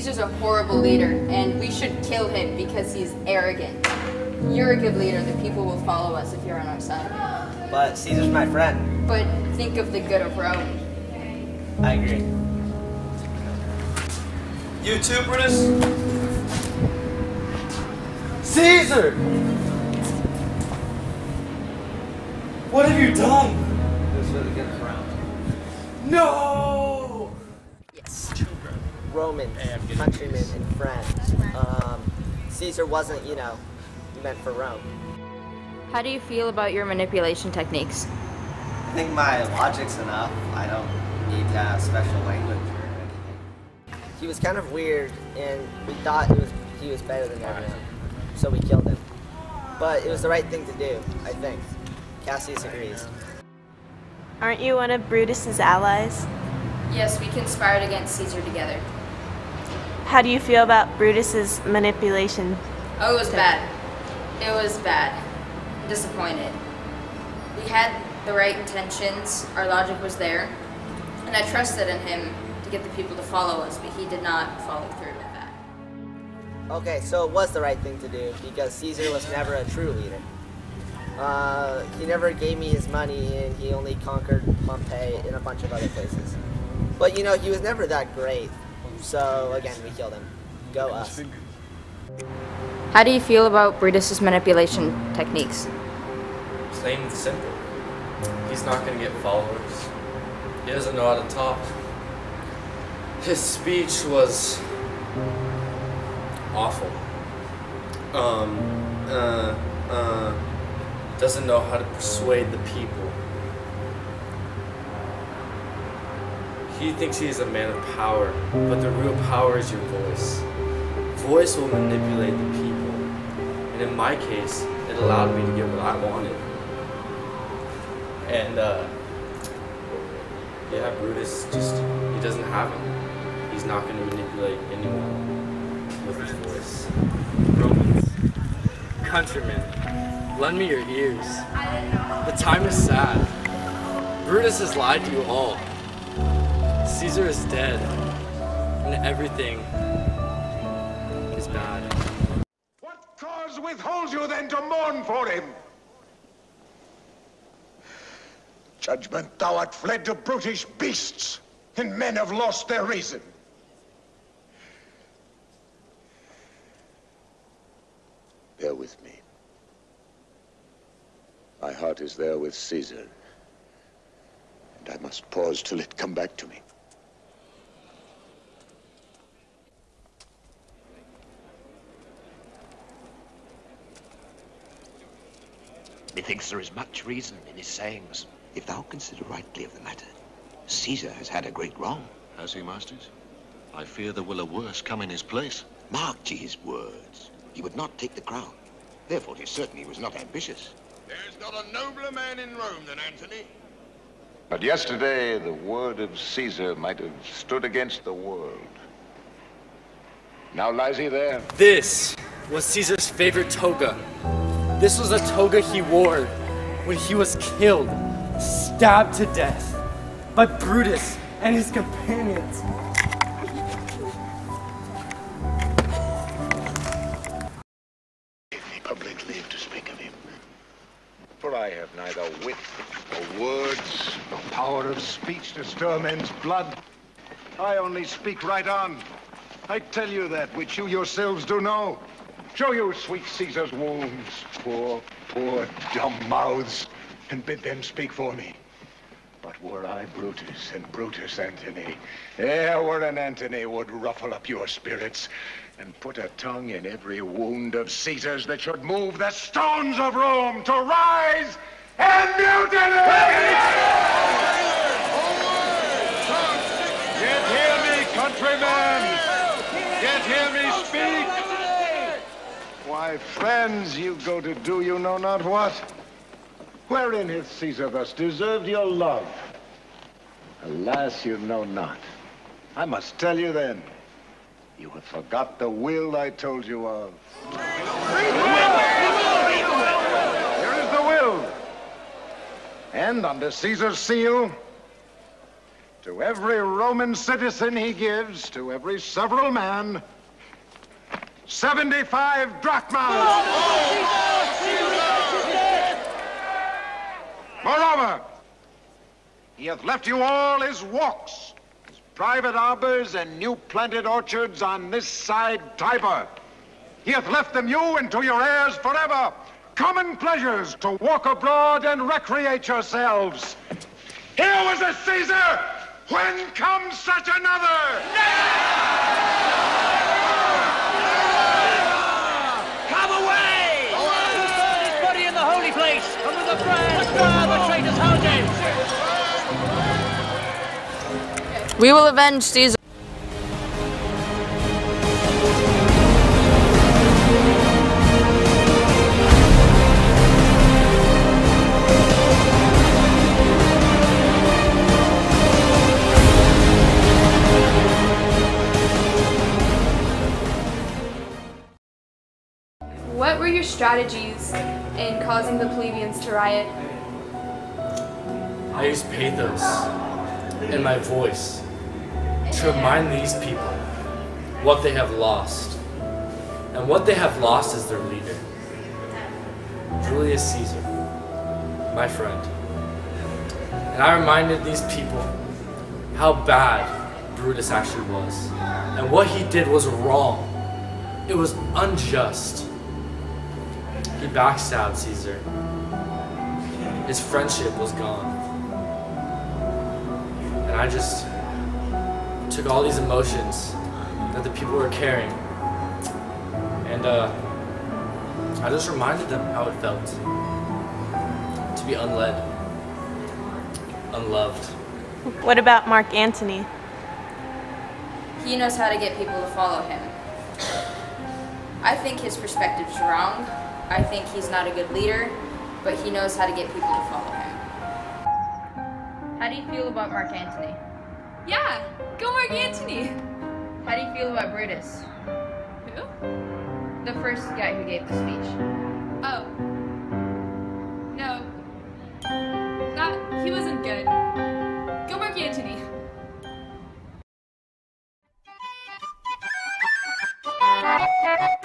Caesar's a horrible leader, and we should kill him because he's arrogant. You're a good leader. The people will follow us if you're on our side. But Caesar's my friend. But think of the good of Rome. I agree. You too, Brutus? Caesar! What have you done? This was a good round. No! Yes. Romans, countrymen, and friends. Caesar wasn't, meant for Rome. How do you feel about your manipulation techniques? I think my logic's enough. I don't need to have special language or anything. He was kind of weird, and we thought he was better than everyone, so we killed him. But it was the right thing to do, I think. Cassius agrees. Aren't you one of Brutus's allies? Yes, we conspired against Caesar together. How do you feel about Brutus's manipulation? Oh, it was bad. It was bad. I'm disappointed. We had the right intentions, our logic was there, and I trusted in him to get the people to follow us, but he did not follow through with that. Okay, so it was the right thing to do, because Caesar was never a true leader. He never gave me his money, and he only conquered Pompeii and a bunch of other places. But he was never that great, so again, we killed him. Go us. How do you feel about Brutus's manipulation techniques? Plain and simple. He's not going to get followers. He doesn't know how to talk. His speech was awful. Doesn't know how to persuade the people. He thinks he is a man of power, but the real power is your voice. Voice will manipulate the people, and in my case, it allowed me to get what I wanted. And yeah, Brutus he doesn't have it. He's not going to manipulate anyone with his voice. Romans, countrymen, lend me your ears. The time is sad. Brutus has lied to you all. Caesar is dead, and everything is bad. What cause withholds you then to mourn for him? Judgment, thou art fled to brutish beasts, and men have lost their reason. Bear with me. My heart is there with Caesar, and I must pause till it come back to me. Methinks there is much reason in his sayings. If thou consider rightly of the matter, Caesar has had a great wrong. Has he, masters? I fear there will a worse come in his place. Mark ye his words. He would not take the crown. Therefore, 'tis certain he was not ambitious. There's not a nobler man in Rome than Antony. But yesterday, the word of Caesar might have stood against the world. Now lies he there. This was Caesar's favorite toga. This was a toga he wore when he was killed, stabbed to death by Brutus and his companions. Give me public leave to speak of him. For I have neither wit nor words, nor power of speech to stir men's blood. I only speak right on. I tell you that which you yourselves do know. Show you sweet Caesar's wounds, poor dumb mouths, and bid them speak for me. But were I Brutus and Brutus Antony, were an Antony would ruffle up your spirits and put a tongue in every wound of Caesar's that should move the stones of Rome to rise and mutiny! Yet hear me, countrymen! Yet hear me speak! Why, friends, you go to do you know not what. Wherein hath Caesar thus deserved your love? Alas, you know not. I must tell you then, you have forgot the will I told you of. Here is the will. And under Caesar's seal, To every Roman citizen he gives, to every several man, 75 drachmas. Moreover, he hath left you all his walks, his private arbors and new planted orchards on this side Tiber. He hath left them you and to your heirs forever, common pleasures to walk abroad and recreate yourselves. Here was a Caesar, when comes such another? Come away! Who burned his body in the holy place? And with the brand, the traitor's hounded! We will avenge Caesar. What were your strategies in causing the plebeians to riot? I used pathos in my voice to remind these people what they have lost. And what they have lost is their leader, Julius Caesar, my friend. And I reminded these people how bad Brutus actually was. And what he did was wrong. It was unjust. He backstabbed Caesar. His friendship was gone. And I just took all these emotions that the people were carrying, and I just reminded them how it felt to be unled, unloved. What about Mark Antony? He knows how to get people to follow him. I think his perspective's wrong. I think he's not a good leader, but he knows how to get people to follow him. How do you feel about Mark Antony? Yeah, go Mark Antony! How do you feel about Brutus? Who? The first guy who gave the speech. Oh. No. He wasn't good. Go Mark Antony. Ha ha ha!